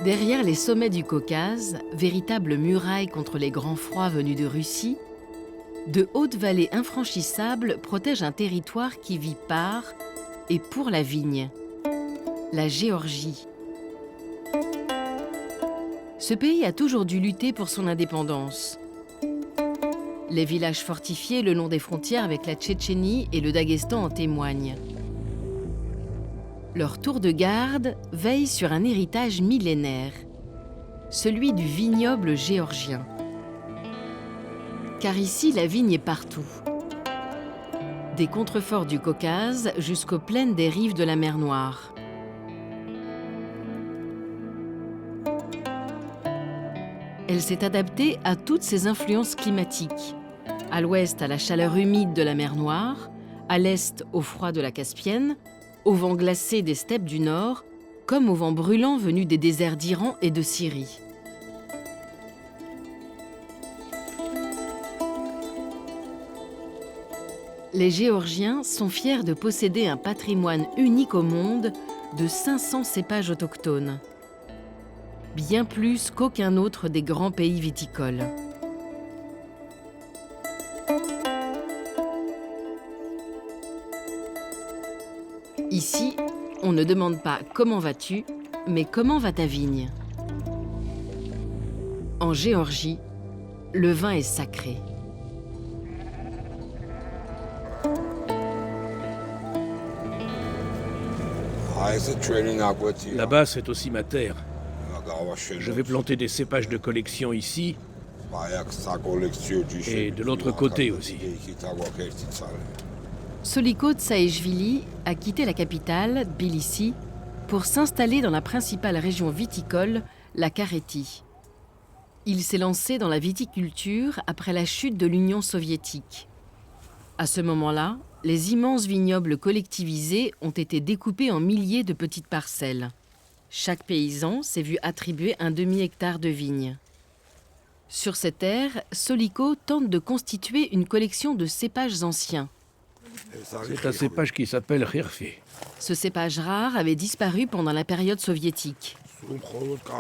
Derrière les sommets du Caucase, véritable muraille contre les grands froids venus de Russie, de hautes vallées infranchissables protègent un territoire qui vit par et pour la vigne, la Géorgie. Ce pays a toujours dû lutter pour son indépendance. Les villages fortifiés le long des frontières avec la Tchétchénie et le Daghestan en témoignent. Leur tour de garde veille sur un héritage millénaire, celui du vignoble géorgien. Car ici, la vigne est partout. Des contreforts du Caucase jusqu'aux plaines des rives de la mer Noire. Elle s'est adaptée à toutes ces influences climatiques. À l'ouest, à la chaleur humide de la mer Noire, à l'est, au froid de la Caspienne, au vent glacé des steppes du nord, comme au vent brûlant venu des déserts d'Iran et de Syrie. Les Géorgiens sont fiers de posséder un patrimoine unique au monde de 500 cépages autochtones, bien plus qu'aucun autre des grands pays viticoles. Ici, on ne demande pas « comment vas-tu ?», mais « comment va ta vigne ?» En Géorgie, le vin est sacré. Là-bas, c'est aussi ma terre. Je vais planter des cépages de collection ici et de l'autre côté aussi. Soliko Tsaeshvili a quitté la capitale, Tbilissi, pour s'installer dans la principale région viticole, la Carétie. Il s'est lancé dans la viticulture après la chute de l'Union soviétique. À ce moment-là, les immenses vignobles collectivisés ont été découpés en milliers de petites parcelles. Chaque paysan s'est vu attribuer un demi-hectare de vignes. Sur ces terres, Soliko tente de constituer une collection de cépages anciens. C'est un cépage qui s'appelle Rirfi. Ce cépage rare avait disparu pendant la période soviétique.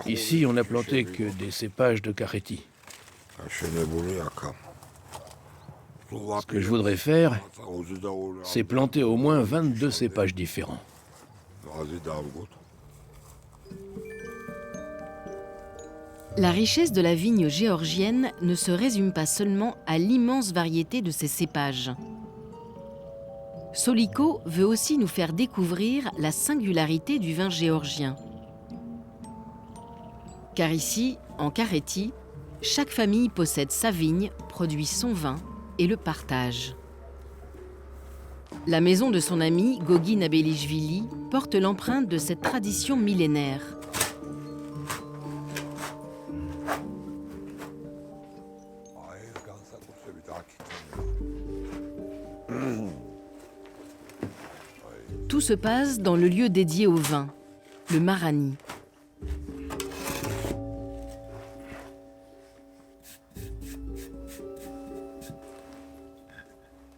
Ici, on n'a planté que des cépages de Carétie. Ce que je voudrais faire, c'est planter au moins 22 cépages différents. La richesse de la vigne géorgienne ne se résume pas seulement à l'immense variété de ses cépages. Soliko veut aussi nous faire découvrir la singularité du vin géorgien. Car ici, en Carétie, chaque famille possède sa vigne, produit son vin et le partage. La maison de son ami Gogi Nabelishvili porte l'empreinte de cette tradition millénaire. Tout se passe dans le lieu dédié au vin, le Marani.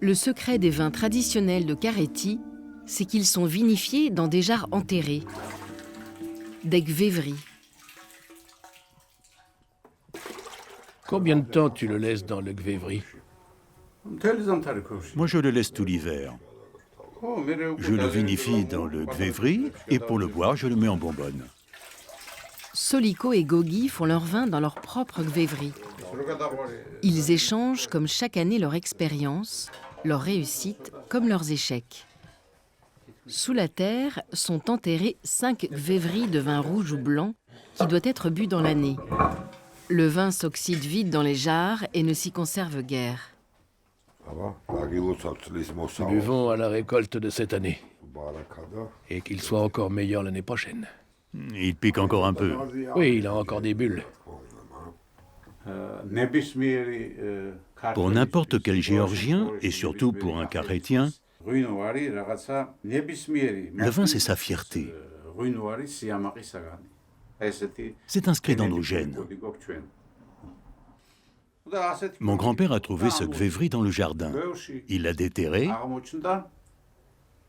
Le secret des vins traditionnels de Carétie, c'est qu'ils sont vinifiés dans des jarres enterrées, des gvévris. Combien de temps tu le laisses dans le gvévri? Moi, je le laisse tout l'hiver. Je le vinifie dans le gvévri et pour le boire, je le mets en bonbonne. Soliko et Gogi font leur vin dans leur propre gvévri. Ils échangent comme chaque année leur expérience, leurs réussites comme leurs échecs. Sous la terre sont enterrés 5 gvévris de vin rouge ou blanc qui doit être bu dans l'année. Le vin s'oxyde vite dans les jarres et ne s'y conserve guère. Buvons à la récolte de cette année. Et qu'il soit encore meilleur l'année prochaine. Il pique encore un peu. Oui, il a encore des bulles. Pour n'importe quel Géorgien, et surtout pour un Carétien, le vin, c'est sa fierté. C'est inscrit dans nos gènes. Mon grand-père a trouvé ce gvévri dans le jardin. Il l'a déterré.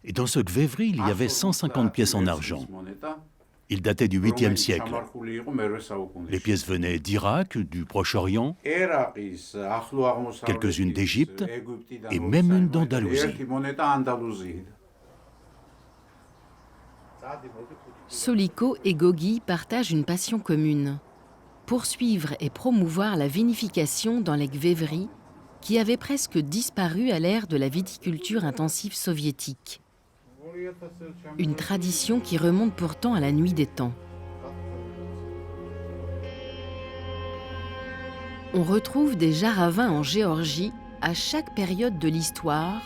Et dans ce gvévri, il y avait 150 pièces en argent. Il datait du 8e siècle. Les pièces venaient d'Irak, du Proche-Orient, quelques-unes d'Égypte et même une d'Andalousie. Soliko et Gogi partagent une passion commune. Poursuivre et promouvoir la vinification dans les Gvévri, qui avait presque disparu à l'ère de la viticulture intensive soviétique. Une tradition qui remonte pourtant à la nuit des temps. On retrouve des jarres à vin en Géorgie à chaque période de l'histoire,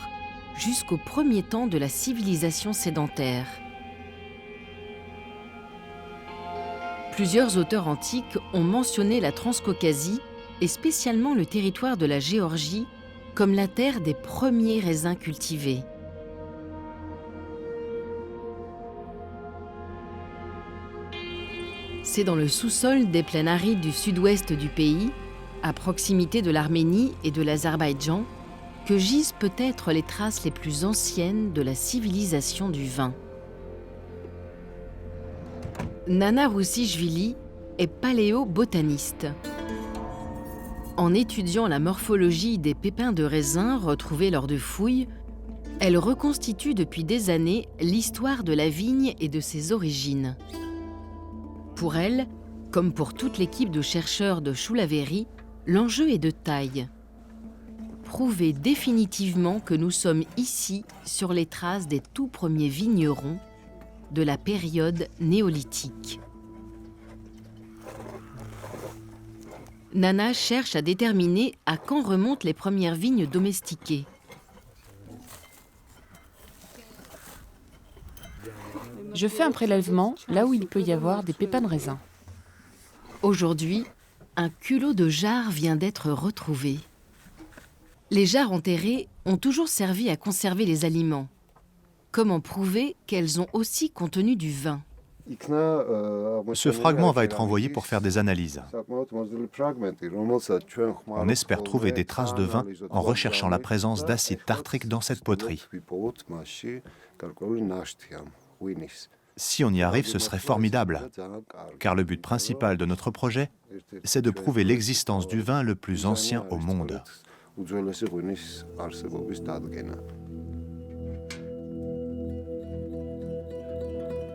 jusqu'au premier temps de la civilisation sédentaire. Plusieurs auteurs antiques ont mentionné la Transcaucasie et spécialement le territoire de la Géorgie comme la terre des premiers raisins cultivés. C'est dans le sous-sol des plaines arides du sud-ouest du pays, à proximité de l'Arménie et de l'Azerbaïdjan, que gisent peut-être les traces les plus anciennes de la civilisation du vin. Nana Roussichvili est paléobotaniste. En étudiant la morphologie des pépins de raisin retrouvés lors de fouilles, elle reconstitue depuis des années l'histoire de la vigne et de ses origines. Pour elle, comme pour toute l'équipe de chercheurs de Choulaveri, l'enjeu est de taille. Prouver définitivement que nous sommes ici sur les traces des tout premiers vignerons de la période néolithique. Nana cherche à déterminer à quand remontent les premières vignes domestiquées. Je fais un prélèvement là où il peut y avoir des pépins de raisin. Aujourd'hui, un culot de jarres vient d'être retrouvé. Les jarres enterrées ont toujours servi à conserver les aliments. Comment prouver qu'elles ont aussi contenu du vin ? Ce fragment va être envoyé pour faire des analyses. On espère trouver des traces de vin en recherchant la présence d'acide tartrique dans cette poterie. Si on y arrive, ce serait formidable, car le but principal de notre projet, c'est de prouver l'existence du vin le plus ancien au monde.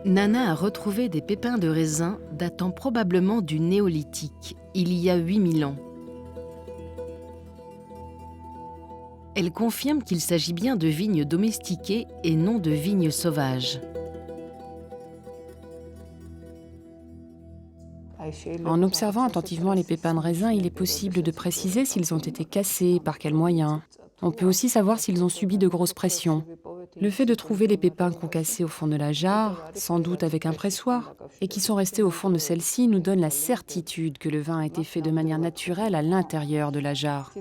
Nana a retrouvé des pépins de raisin datant probablement du néolithique, il y a 8000 ans. Elle confirme qu'il s'agit bien de vignes domestiquées et non de vignes sauvages. En observant attentivement les pépins de raisin, il est possible de préciser s'ils ont été cassés, par quels moyens. On peut aussi savoir s'ils ont subi de grosses pressions. Le fait de trouver les pépins concassés au fond de la jarre, sans doute avec un pressoir, et qui sont restés au fond de celle-ci, nous donne la certitude que le vin a été fait de manière naturelle à l'intérieur de la jarre.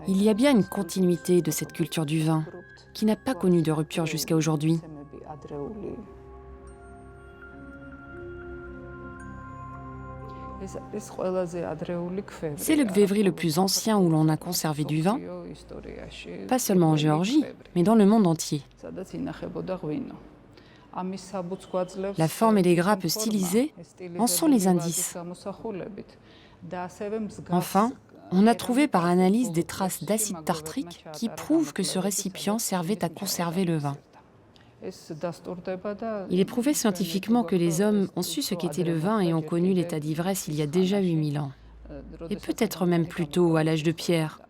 Il y a bien une continuité de cette culture du vin, qui n'a pas connu de rupture jusqu'à aujourd'hui. C'est le Gvévri le plus ancien où l'on a conservé du vin, pas seulement en Géorgie, mais dans le monde entier. La forme et les grappes stylisées en sont les indices. Enfin, on a trouvé par analyse des traces d'acide tartrique qui prouvent que ce récipient servait à conserver le vin. Il est prouvé scientifiquement que les hommes ont su ce qu'était le vin et ont connu l'état d'ivresse il y a déjà 8000 ans. Et peut-être même plus tôt, à l'âge de pierre,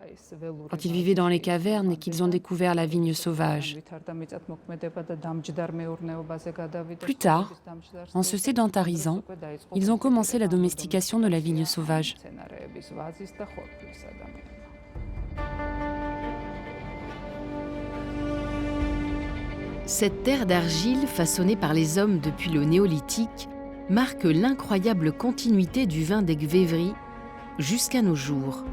quand ils vivaient dans les cavernes et qu'ils ont découvert la vigne sauvage. Plus tard, en se sédentarisant, ils ont commencé la domestication de la vigne sauvage. Cette terre d'argile façonnée par les hommes depuis le néolithique marque l'incroyable continuité du vin des Gvévri jusqu'à nos jours.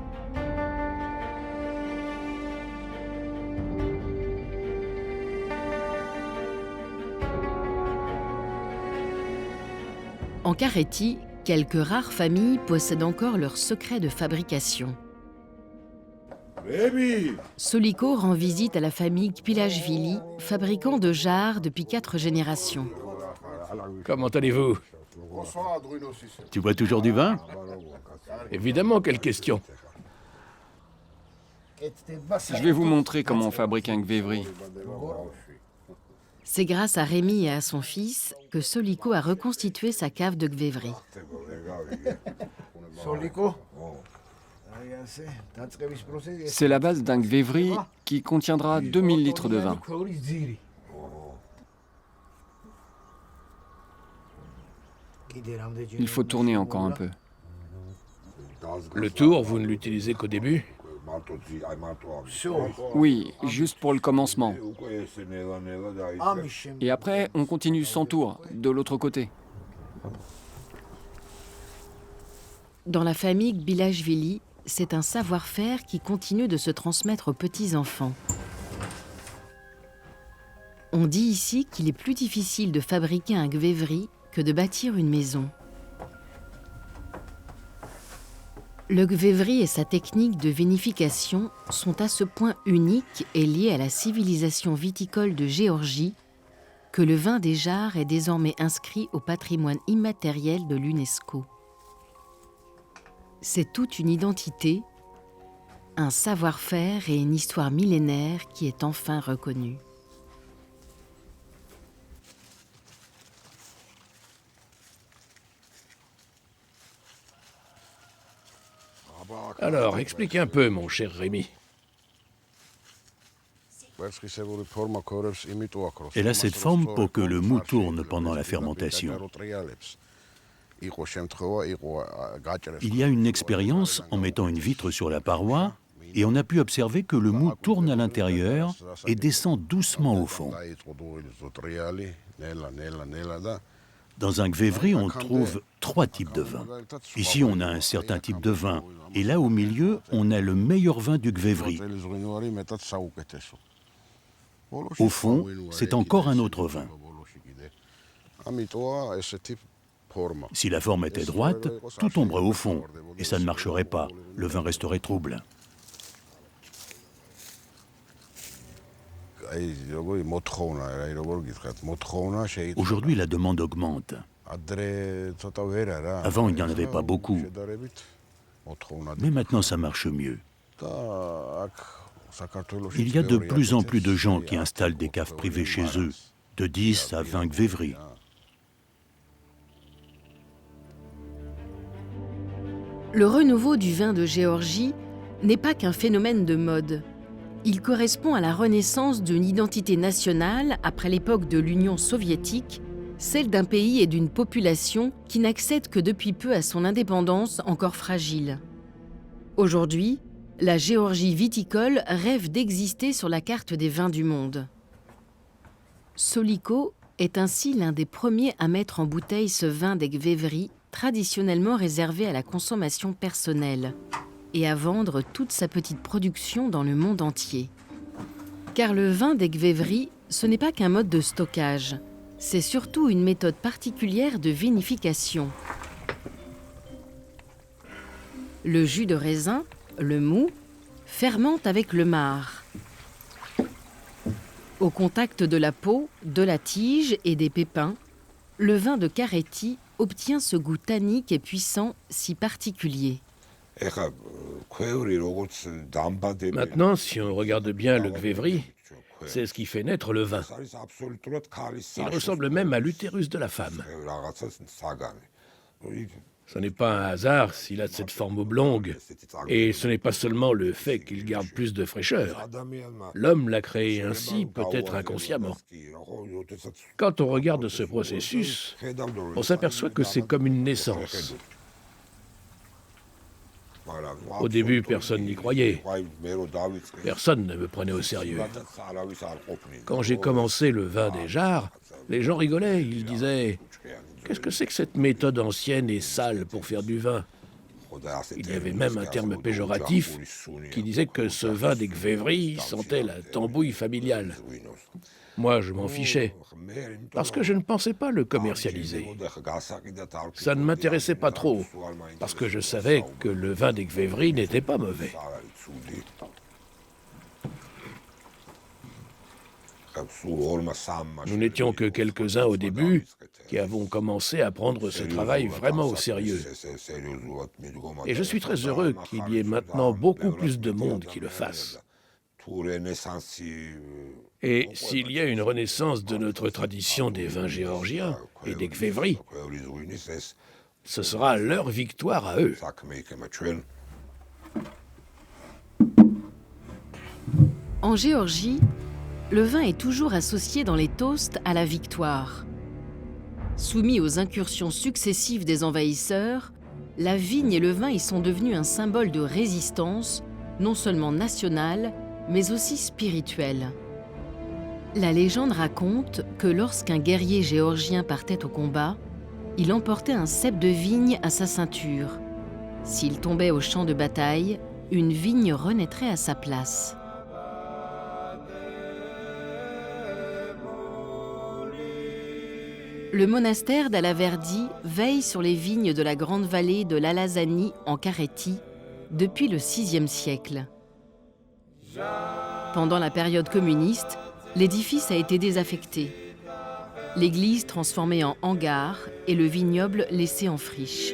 En Carétie, quelques rares familles possèdent encore leurs secrets de fabrication. Soliko rend visite à la famille Kpilashvili, fabricant de jarres depuis 4 générations. Comment allez-vous? Tu bois toujours du vin? Évidemment, quelle question. Je vais vous montrer comment on fabrique un gvévri. C'est grâce à Rémi et à son fils que Soliko a reconstitué sa cave de gvévri. C'est la base d'un gvévri qui contiendra 2000 litres de vin. Il faut tourner encore un peu. Le tour, vous ne l'utilisez qu'au début? Oui, juste pour le commencement. Et après, on continue sans tour, de l'autre côté. Dans la famille Gbilashvili, c'est un savoir-faire qui continue de se transmettre aux petits-enfants. On dit ici qu'il est plus difficile de fabriquer un gvévri que de bâtir une maison. Le gvévri et sa technique de vinification sont à ce point uniques et liés à la civilisation viticole de Géorgie que le vin des jarres est désormais inscrit au patrimoine immatériel de l'UNESCO. C'est toute une identité, un savoir-faire et une histoire millénaire qui est enfin reconnue. Alors, expliquez un peu, mon cher Rémi. Elle a cette forme pour que le mou tourne pendant la fermentation. Il y a une expérience en mettant une vitre sur la paroi et on a pu observer que le mou tourne à l'intérieur et descend doucement au fond. Dans un gvévri, on trouve 3 types de vins. Ici, on a un certain type de vin. Et là, au milieu, on a le meilleur vin du gvévri. Au fond, c'est encore un autre vin. Si la forme était droite, tout tomberait au fond. Et ça ne marcherait pas. Le vin resterait trouble. Aujourd'hui, la demande augmente. Avant, il n'y en avait pas beaucoup. Mais maintenant, ça marche mieux. Il y a de plus en plus de gens qui installent des caves privées chez eux, de 10 à 20 gvévris. Le renouveau du vin de Géorgie n'est pas qu'un phénomène de mode. Il correspond à la renaissance d'une identité nationale après l'époque de l'Union soviétique, celle d'un pays et d'une population qui n'accède que depuis peu à son indépendance encore fragile. Aujourd'hui, la Géorgie viticole rêve d'exister sur la carte des vins du monde. Soliko est ainsi l'un des premiers à mettre en bouteille ce vin des gvévri traditionnellement réservé à la consommation personnelle et à vendre toute sa petite production dans le monde entier. Car le vin des gvévri, ce n'est pas qu'un mode de stockage, c'est surtout une méthode particulière de vinification. Le jus de raisin, le mou, fermente avec le marc. Au contact de la peau, de la tige et des pépins, le vin de Karéti obtient ce goût tannique et puissant si particulier. Maintenant, si on regarde bien le gvévri, c'est ce qui fait naître le vin. Il ressemble même à l'utérus de la femme. Ce n'est pas un hasard s'il a cette forme oblongue. Et ce n'est pas seulement le fait qu'il garde plus de fraîcheur. L'homme l'a créé ainsi, peut-être inconsciemment. Quand on regarde ce processus, on s'aperçoit que c'est comme une naissance. Au début, personne n'y croyait. Personne ne me prenait au sérieux. Quand j'ai commencé le vin des jarres, les gens rigolaient. Ils disaient « Qu'est-ce que c'est que cette méthode ancienne et sale pour faire du vin ?» Il y avait même un terme péjoratif qui disait que ce vin des gvévri sentait la tambouille familiale. Moi, je m'en fichais, parce que je ne pensais pas le commercialiser. Ça ne m'intéressait pas trop, parce que je savais que le vin des gvévri n'était pas mauvais. Nous n'étions que quelques-uns au début, qui avons commencé à prendre ce travail vraiment au sérieux. Et je suis très heureux qu'il y ait maintenant beaucoup plus de monde qui le fasse. Et s'il y a une renaissance de notre tradition des vins géorgiens et des kvévri, ce sera leur victoire à eux. En Géorgie, le vin est toujours associé dans les toasts à la victoire. Soumis aux incursions successives des envahisseurs, la vigne et le vin y sont devenus un symbole de résistance, non seulement nationale, mais aussi spirituelle. La légende raconte que lorsqu'un guerrier géorgien partait au combat, il emportait un cep de vigne à sa ceinture. S'il tombait au champ de bataille, une vigne renaîtrait à sa place. Le monastère d'Alaverdi veille sur les vignes de la grande vallée de l'Alazani en Carétie depuis le VIe siècle. Pendant la période communiste, l'édifice a été désaffecté. L'église transformée en hangar et le vignoble laissé en friche.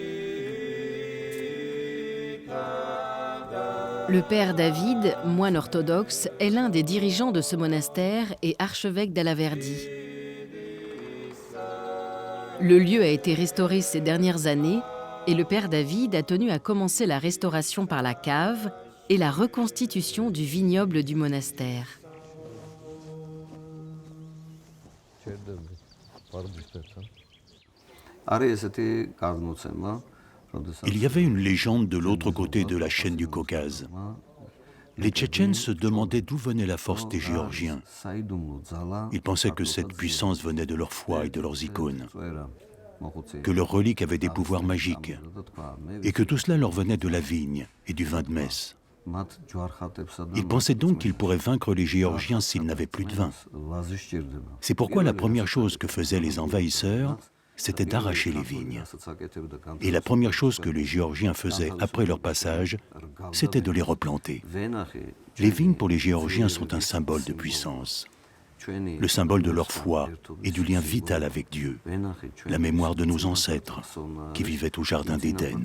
Le père David, moine orthodoxe, est l'un des dirigeants de ce monastère et archevêque d'Alaverdi. Le lieu a été restauré ces dernières années et le père David a tenu à commencer la restauration par la cave et la reconstitution du vignoble du monastère. Il y avait une légende de l'autre côté de la chaîne du Caucase. Les Tchétchènes se demandaient d'où venait la force des Géorgiens. Ils pensaient que cette puissance venait de leur foi et de leurs icônes, que leurs reliques avaient des pouvoirs magiques, et que tout cela leur venait de la vigne et du vin de messe. Ils pensaient donc qu'ils pourraient vaincre les Géorgiens s'ils n'avaient plus de vin. C'est pourquoi la première chose que faisaient les envahisseurs, c'était d'arracher les vignes. Et la première chose que les Géorgiens faisaient après leur passage, c'était de les replanter. Les vignes pour les Géorgiens sont un symbole de puissance, le symbole de leur foi et du lien vital avec Dieu, la mémoire de nos ancêtres qui vivaient au jardin d'Éden.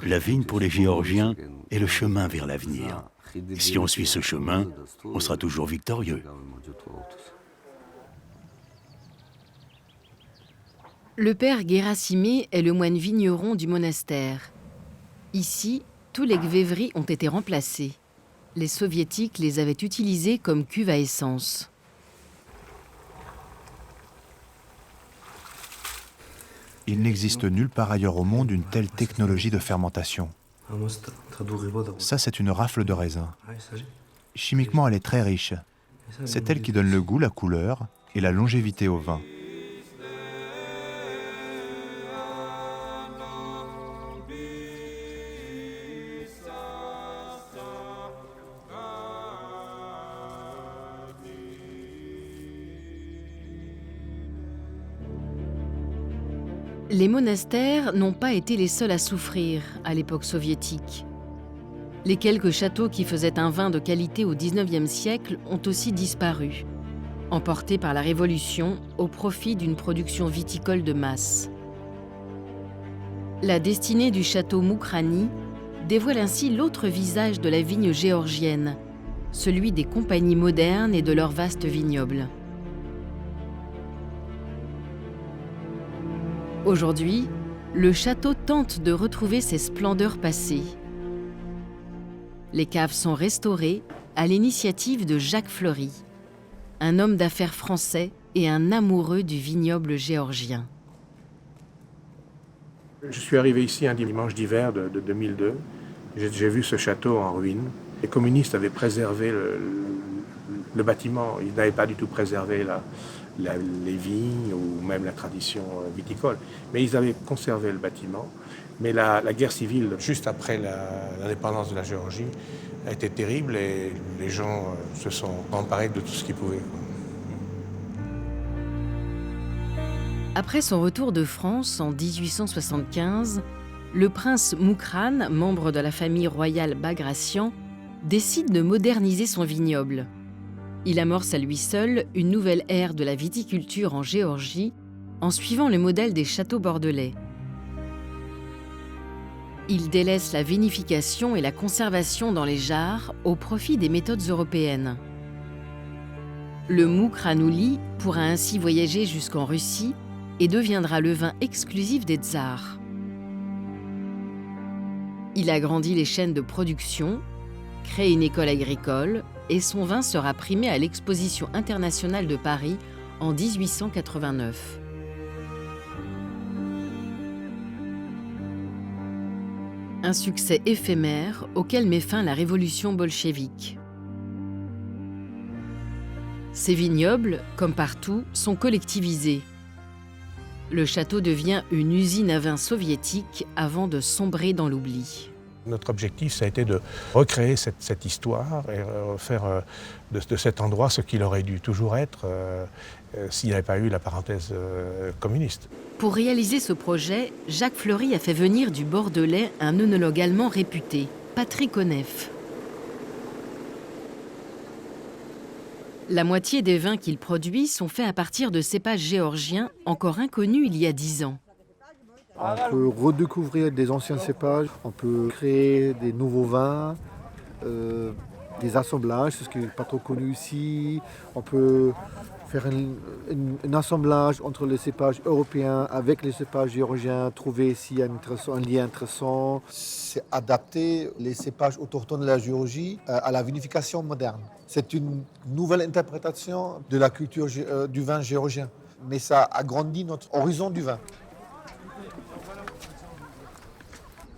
La vigne pour les Géorgiens est le chemin vers l'avenir. Si on suit ce chemin, on sera toujours victorieux. Le père Guérasimé est le moine vigneron du monastère. Ici, tous les kvévri ont été remplacés. Les soviétiques les avaient utilisés comme cuve à essence. Il n'existe nulle part ailleurs au monde une telle technologie de fermentation. Ça, c'est une rafle de raisin. Chimiquement, elle est très riche. C'est elle qui donne le goût, la couleur et la longévité au vin. Les monastères n'ont pas été les seuls à souffrir à l'époque soviétique. Les quelques châteaux qui faisaient un vin de qualité au XIXe siècle ont aussi disparu, emportés par la Révolution au profit d'une production viticole de masse. La destinée du château Moukrani dévoile ainsi l'autre visage de la vigne géorgienne, celui des compagnies modernes et de leurs vastes vignobles. Aujourd'hui, le château tente de retrouver ses splendeurs passées. Les caves sont restaurées à l'initiative de Jacques Fleury, un homme d'affaires français et un amoureux du vignoble géorgien. Je suis arrivé ici un dimanche d'hiver de 2002. J'ai vu ce château en ruine. Les communistes avaient préservé le bâtiment. Ils n'avaient pas du tout préservé les vignes ou même la tradition viticole. Mais ils avaient conservé le bâtiment. Mais la guerre civile, juste après l'indépendance de la Géorgie, a été terrible et les gens se sont emparés de tout ce qu'ils pouvaient. Après son retour de France en 1875, le prince Moukran, membre de la famille royale Bagratian, décide de moderniser son vignoble. Il amorce à lui seul une nouvelle ère de la viticulture en Géorgie en suivant le modèle des châteaux bordelais. Il délaisse la vinification et la conservation dans les jarres au profit des méthodes européennes. Le Moukranouli pourra ainsi voyager jusqu'en Russie et deviendra le vin exclusif des tsars. Il agrandit les chaînes de production, crée une école agricole et son vin sera primé à l'Exposition internationale de Paris en 1889. Un succès éphémère auquel met fin la révolution bolchevique. Ces vignobles, comme partout, sont collectivisés. Le château devient une usine à vin soviétique avant de sombrer dans l'oubli. Notre objectif, ça a été de recréer cette histoire et faire de cet endroit ce qu'il aurait dû toujours être s'il n'y avait pas eu la parenthèse communiste. Pour réaliser ce projet, Jacques Fleury a fait venir du Bordelais un œnologue allemand réputé, Patrick Onef. La moitié des vins qu'il produit sont faits à partir de cépages géorgiens encore inconnus il y a 10 ans. On peut redécouvrir des anciens cépages, on peut créer des nouveaux vins, des assemblages, ce qui n'est pas trop connu ici. On peut faire un assemblage entre les cépages européens avec les cépages géorgiens, trouver s'il y a un lien intéressant. C'est adapter les cépages autochtones de la Géorgie à la vinification moderne. C'est une nouvelle interprétation de la culture du vin géorgien, mais ça agrandit notre horizon du vin.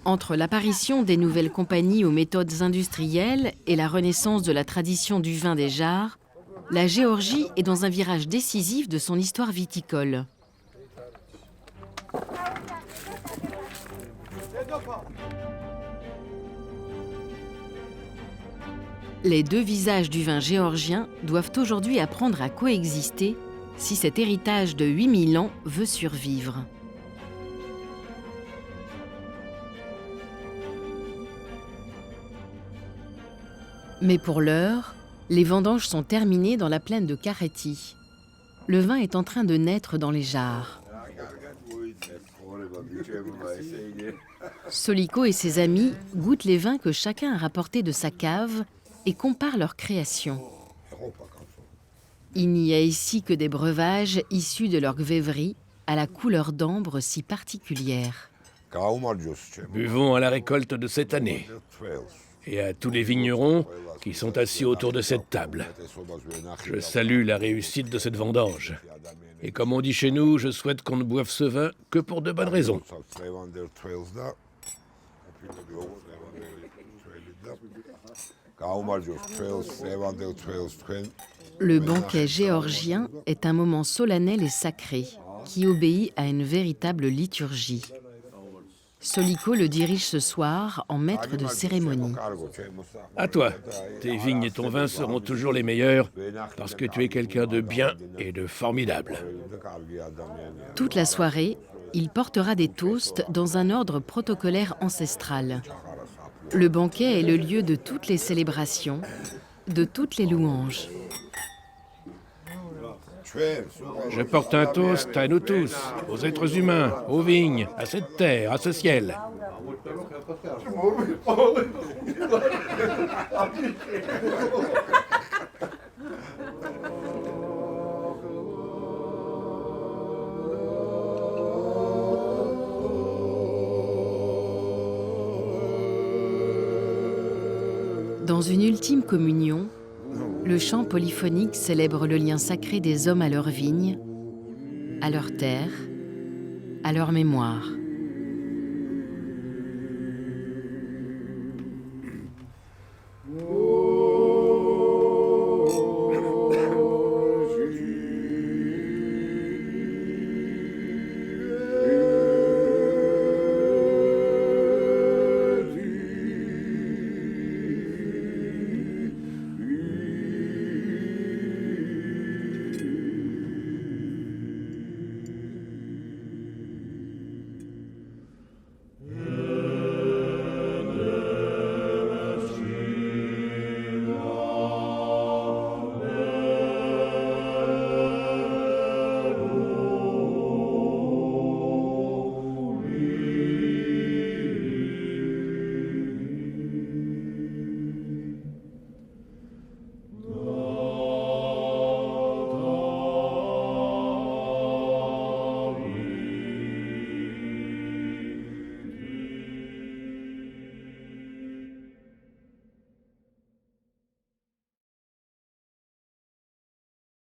Entre l'apparition des nouvelles compagnies aux méthodes industrielles et la renaissance de la tradition du vin des jarres, la Géorgie est dans un virage décisif de son histoire viticole. Les deux visages du vin géorgien doivent aujourd'hui apprendre à coexister si cet héritage de 8000 ans veut survivre. Mais pour l'heure, les vendanges sont terminées dans la plaine de Karéti. Le vin est en train de naître dans les jarres. Soliko et ses amis goûtent les vins que chacun a rapportés de sa cave et comparent leurs créations. Il n'y a ici que des breuvages issus de leur gvévri à la couleur d'ambre si particulière. Buvons à la récolte de cette année. Et à tous les vignerons qui sont assis autour de cette table. Je salue la réussite de cette vendange. Et comme on dit chez nous, je souhaite qu'on ne boive ce vin que pour de bonnes raisons. Le banquet géorgien est un moment solennel et sacré qui obéit à une véritable liturgie. Soliko le dirige ce soir en maître de cérémonie. À toi, tes vignes et ton vin seront toujours les meilleurs parce que tu es quelqu'un de bien et de formidable. Toute la soirée, il portera des toasts dans un ordre protocolaire ancestral. Le banquet est le lieu de toutes les célébrations, de toutes les louanges. Je porte un toast à nous tous, aux êtres humains, aux vignes, à cette terre, à ce ciel. Dans une ultime communion, le chant polyphonique célèbre le lien sacré des hommes à leurs vignes, à leur terre, à leur mémoire.